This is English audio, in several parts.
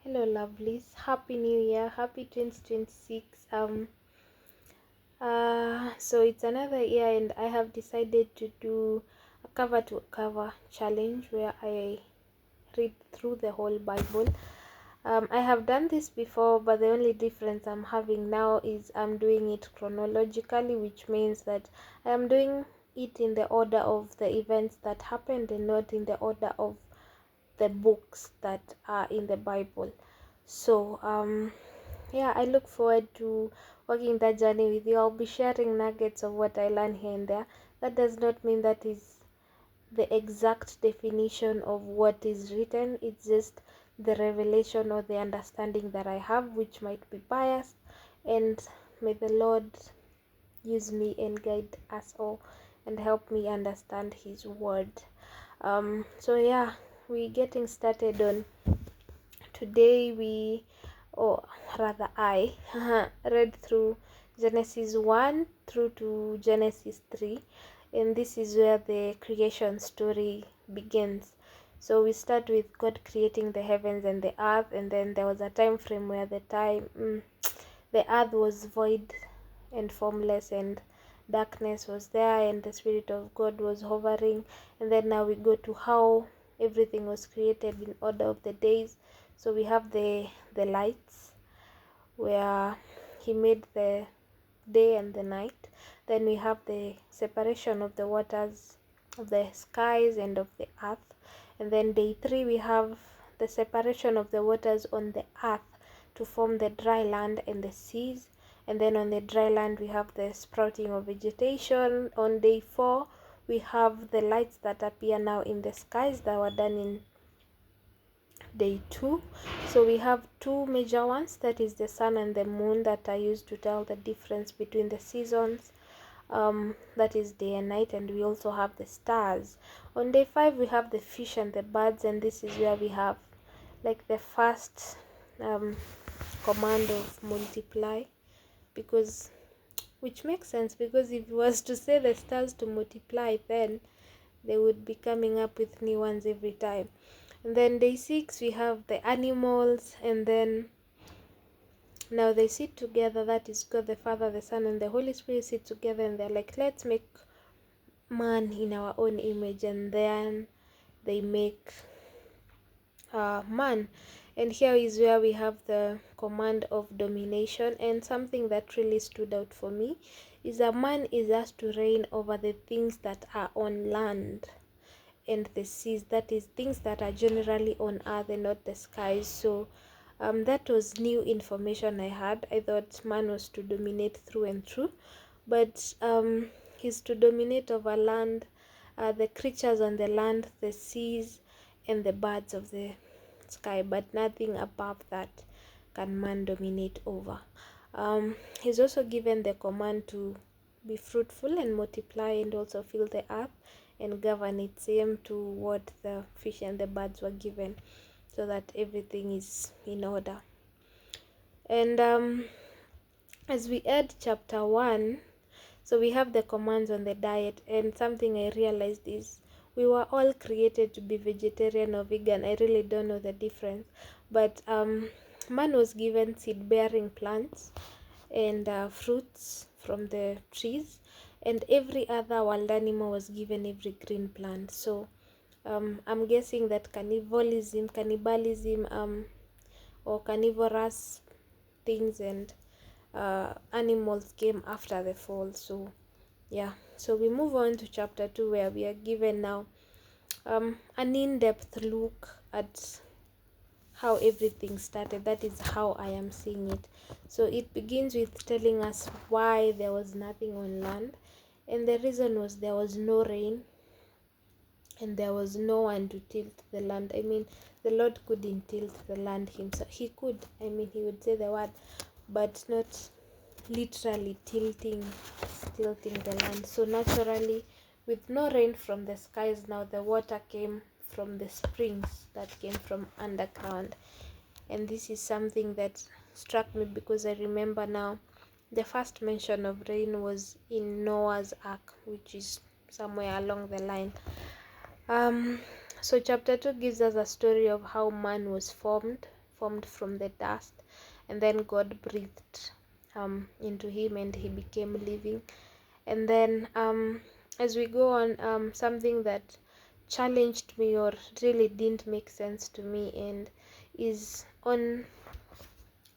Hello, lovelies. Happy New Year. Happy 2026. So it's another year, and I have decided to do a cover to cover challenge where I read through the whole Bible. I have done this before, but the only difference I'm having now is I'm doing it chronologically, which means that I am doing it in the order of the events that happened and not in the order of the books that are in the Bible. So yeah, I look forward to walking that journey with you. I'll be sharing nuggets of what I learn here and there. That does not mean that is the exact definition of what is written. It's just the revelation or the understanding that I have, which might be biased. And may the Lord use me and guide us all and help me understand His word. So yeah, we're getting started on today. Or rather I read through Genesis 1 through to Genesis 3, and this is where the creation story begins. So we start with God creating the heavens and the earth, and then there was a time frame where the earth was void and formless, and darkness was there, and the Spirit of God was hovering. And then now we go to how everything was created in order of the days. So we have the lights, where He made the day and the night. Then we have the separation of the waters, of the skies and of the earth. And then day 3 we have the separation of the waters on the earth to form the dry land and the seas. And then on the dry land we have the sprouting of vegetation. On day 4 we have the lights that appear now in the skies that were done in day 2. So we have two major ones, that is the sun and the moon, that are used to tell the difference between the seasons, that is day and night. And we also have the stars. On day 5 we have the fish and the birds, and this is where we have like the first command of multiply, because which makes sense, because if it was to say the stars to multiply, then they would be coming up with new ones every time. And then day 6 we have the animals, and then now they sit together, that is God the Father, the Son, and the Holy Spirit sit together, and they're like, let's make man in our own image. And then they make man. And here is where we have the command of domination. And something that really stood out for me is that man is asked to reign over the things that are on land and the seas, that is things that are generally on earth and not the skies. So that was new information I had. I thought man was to dominate through and through, but he's to dominate over land, the creatures on the land, the seas, and the birds of the sky, but nothing above that can man dominate over. He's also given the command to be fruitful and multiply and also fill the earth and govern it, same to what the fish and the birds were given, so that everything is in order. And as we add chapter 1, so we have the commands on the diet, and something I realized is we were all created to be vegetarian or vegan. I really don't know the difference, but man was given seed-bearing plants and fruits from the trees, and every other wild animal was given every green plant. So I'm guessing that cannibalism, or carnivorous things and animals came after the fall. So yeah, so we move on to chapter 2, where we are given now an in-depth look at how everything started. That is how I am seeing it. So it begins with telling us why there was nothing on land, and the reason was there was no rain and there was no one to tilt the land. I mean, the Lord couldn't tilt the land himself. He could, I mean, he would say the word, but not literally tilting the land. So naturally, with no rain from the skies, now the water came from the springs that came from underground. And this is something that struck me, because I remember now the first mention of rain was in Noah's Ark, which is somewhere along the line. So chapter 2 gives us a story of how man was formed formed from the dust, and then God breathed into him and he became living. And then as we go on, something that challenged me or really didn't make sense to me and is on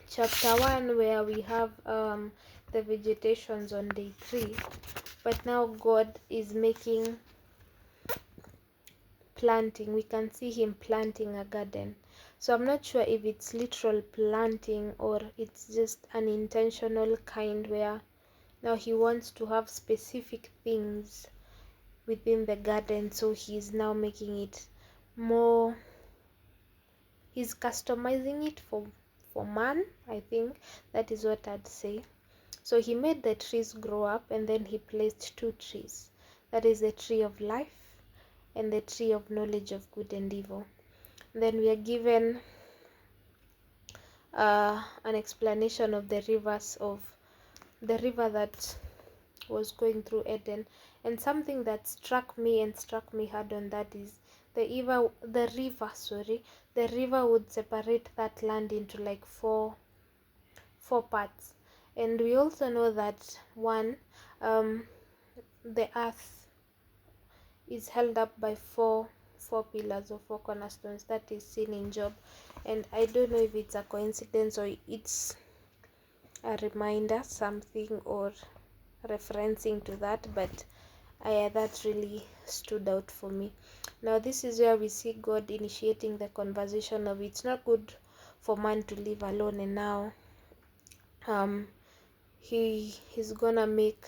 chapter 1, where we have the vegetations on day 3, but now God is making planting. We can see him planting a garden. So I'm not sure if it's literal planting or it's just an intentional kind where now he wants to have specific things within the garden, so he's now making it more, he's customizing it for man. I think that is what I'd say. So he made the trees grow up, and then he placed 2 trees. That is the tree of life and the tree of knowledge of good and evil. Then we are given an explanation of the river that was going through Eden. And something that struck me hard on that is the river would separate that land into like four parts. And we also know that one, the earth is held up by four pillars or 4 cornerstones. That is seen in Job. And I don't know if it's a coincidence or it's a reminder, something, or referencing to that, but that really stood out for me. Now this is where we see God initiating the conversation of it's not good for man to live alone, and now he's gonna make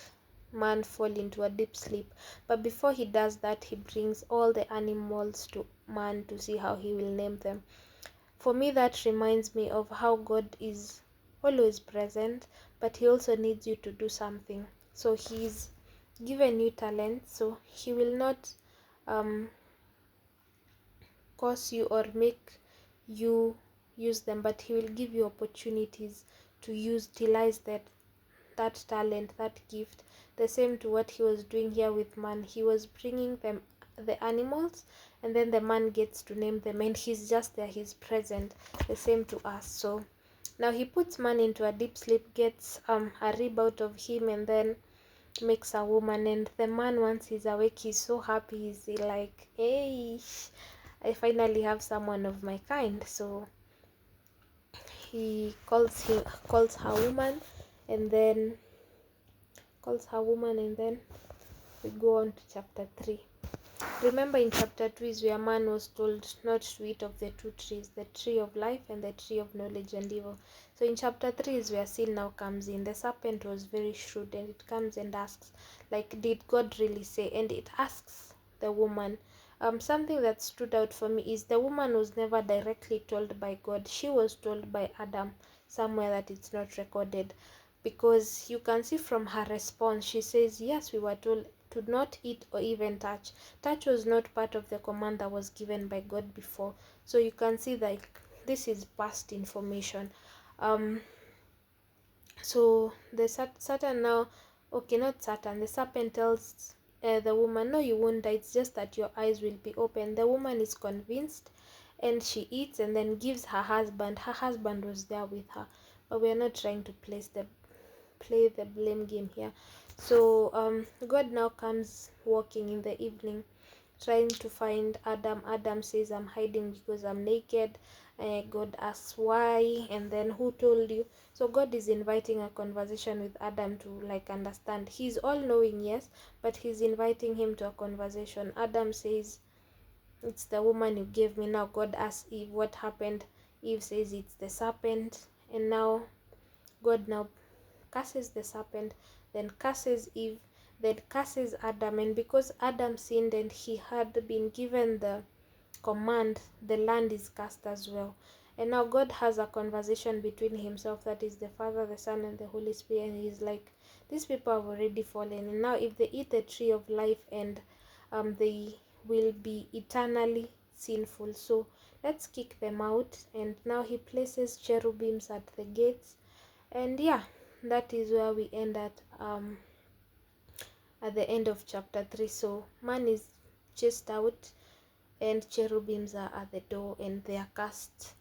man fall into a deep sleep. But before he does that, he brings all the animals to man to see how he will name them. For me, that reminds me of how God is always present, but he also needs you to do something. So he's given you talent, so he will not cause you or make you use them, but he will give you opportunities to utilize that talent, that gift. The same to what he was doing here with man. He was bringing them the animals, and then the man gets to name them, and he's just there, he's present. The same to us. So now he puts man into a deep sleep, gets a rib out of him, and then makes a woman. And the man, once he's awake, he's so happy. He's like, hey, I finally have someone of my kind. So he calls her woman, and then we go on to chapter 3. Remember, in chapter 2 is where man was told not to eat of the 2 trees, the tree of life and the tree of knowledge and evil. So in chapter 3 is where sin now comes in. The serpent was very shrewd, and it comes and asks, like, did God really say? And it asks the woman. Something that stood out for me is the woman was never directly told by God. She was told by Adam, somewhere that it's not recorded, because you can see from her response, she says, yes, we were told to not eat or even touch. Touch was not part of the command that was given by God before. So you can see that this is past information. So the Satan now, okay, not Satan, the serpent tells the woman, no, you won't die, it's just that your eyes will be open. The woman is convinced, and she eats and then gives her husband. Her husband was there with her, but we are not trying to play the blame game here. So God now comes walking in the evening, trying to find Adam. Adam says, I'm hiding because I'm naked. God asks why, and then who told you? So God is inviting a conversation with Adam to like understand. He's all knowing, yes, but he's inviting him to a conversation. Adam says, it's the woman you gave me. Now God asks Eve what happened. Eve says it's the serpent, and now God now curses the serpent, then curses Eve, then curses Adam. And because Adam sinned and he had been given the command, the land is cursed as well. And now God has a conversation between himself, that is the Father, the Son, and the Holy Spirit, and he's like, these people have already fallen, and now if they eat the tree of life, and they will be eternally sinful, so let's kick them out. And now he places cherubims at the gates, and yeah, that is where we end at the end of chapter 3. So man is chased out, and cherubims are at the door, and they are cast